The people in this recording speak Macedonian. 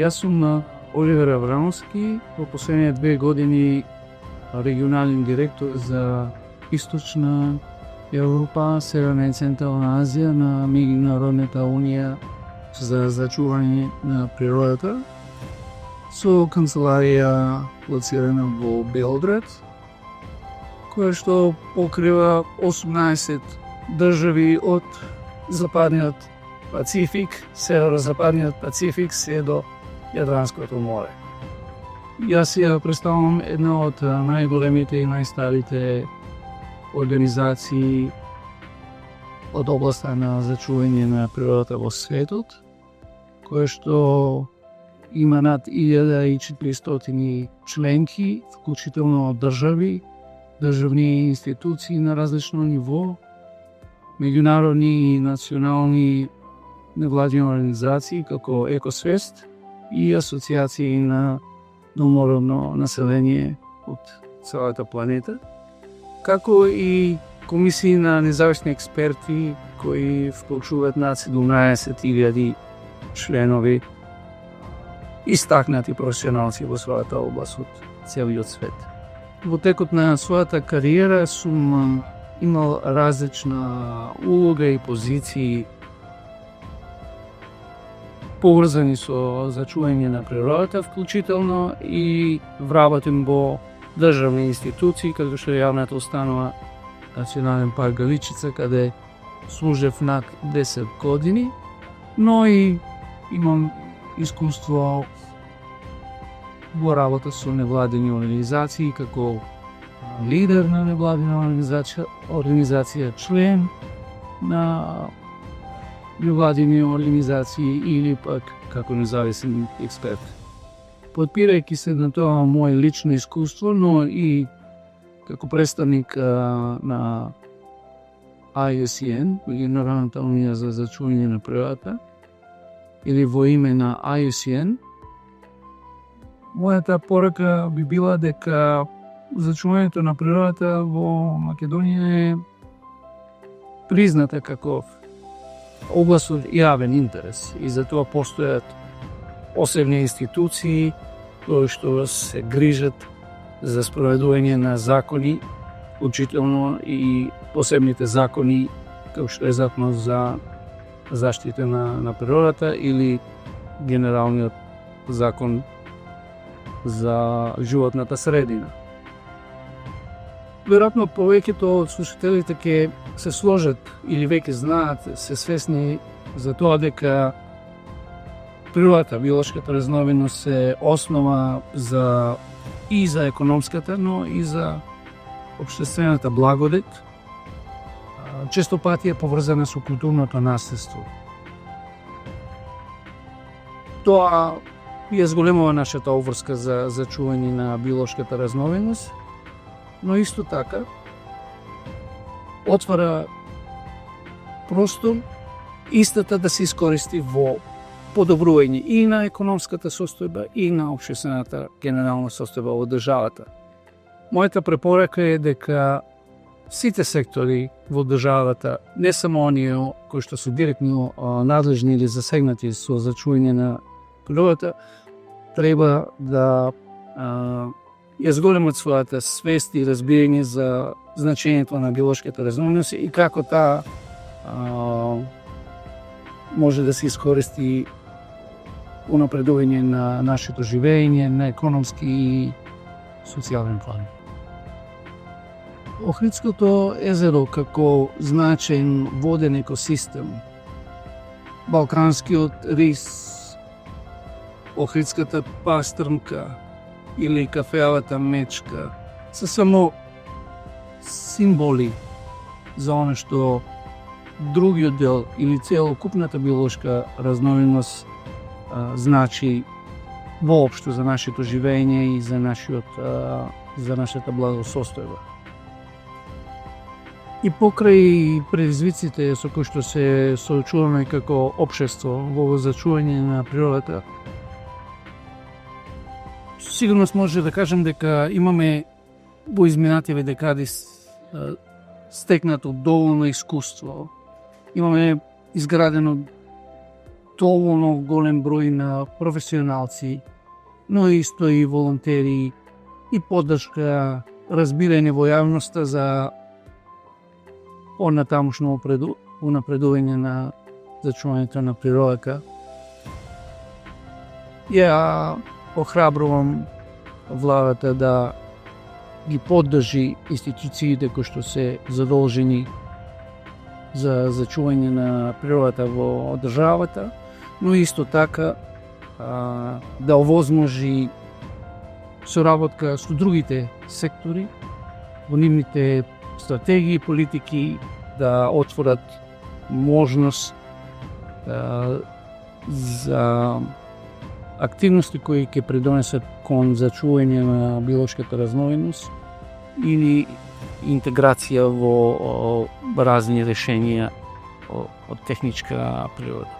Јас сум Оливер Аврамовски, во последните 2 години регионален директор за Источна Европа, Северна и Централна Азија на Меѓународната унија за зачување на природата, со канцеларија лоцирана во Белград, која што покрива 18 држави од Западниот Пацифик, Северозападниот Пацифик, се до Јадранското море. Јас ја представувам една од најголемите и најстарите организации од областа на зачување на природата во светот, која што има над 1400 членки, вклучително држави, државни институции на различно ниво, меѓународни и национални невладини организации како Екосвест и асоциации на домородно население од целата планета, како и комисии на независни експерти кои вклучуваат над 17,000 членови, истакнати професионалци во својата област од целиот свет. Во текот на својата кариера сум имал различна улога и позиции поврзани со зачување на природата, вклучително и вработен во државни институции, како што јавната установа Национален парк Галичица, каде служев над 10 години, но и имам искуство во работа со невладени организации, како лидер на невладена организација, член на невладени организации или пак како независен експерт. Подпирајќи се на тоа моје лично искуство, но и како представник на IUCN, Меѓународната унија за зачување на природата, или во име на IUCN, мојата порака би била дека зачувањето на природата во Македонија е призната како област од јавен интерес и за тоа постојат посебни институции кои што се грижат за спроведување на закони, вклучително и посебните закони како што е Законот за заштита на природата или генералниот закон за животната средина. Веројатно повеќето од слушателите ќе се сложат или веќе знаат, се свесни за тоа дека природата, биолошката разновидност е основа и за економската, но и за општествената благодет. Често пати е поврзана со културното наследство. Тоа ја зголемува нашата обврска за зачување на биолошката разновидност, но исто така отвара простор истата да се искористи во подобрување и на економската состојба и на општествената генерална состојба во државата. Мојата препорака е дека сите сектори во државата, не само оние кои што се директно надлежни или засегнати со зачување на природата, треба да ја зголемат својата свест и разбирање за значењето на биолошката разновидност и како таа може да се искористи унапредување на нашето живење, на економски и социјален план. Охридското езеро како значаен воден екосистем, балканскиот рис, охридската пастрмка или кафеавата мечка се само символи за оно што другиот дел или целокупната биолошка разновидност значи воопшто за нашето живење и за нашата благосостојба. И покрај предизвиците со кои што се соочуваме како општество во зачување на природата, сигурно може да кажем дека имаме во изминативе декади стекнато доволно искуство. Имаме изградено доволно голем број на професионалци, но исто и волонтери и поддршка, разбирање во јавноста за понатамошно унапредување на зачувањето на природата. Ја охрабрувам владата да ги поддржи институциите кои што се задолжени за зачување на природата во државата, но исто така да овозможи соработка со другите сектори во нивните стратегии и политики, да отворат можност за активности кои ќе придонесат кон зачување на биолошката разновидност или интеграција во разни решенија од техничка природа.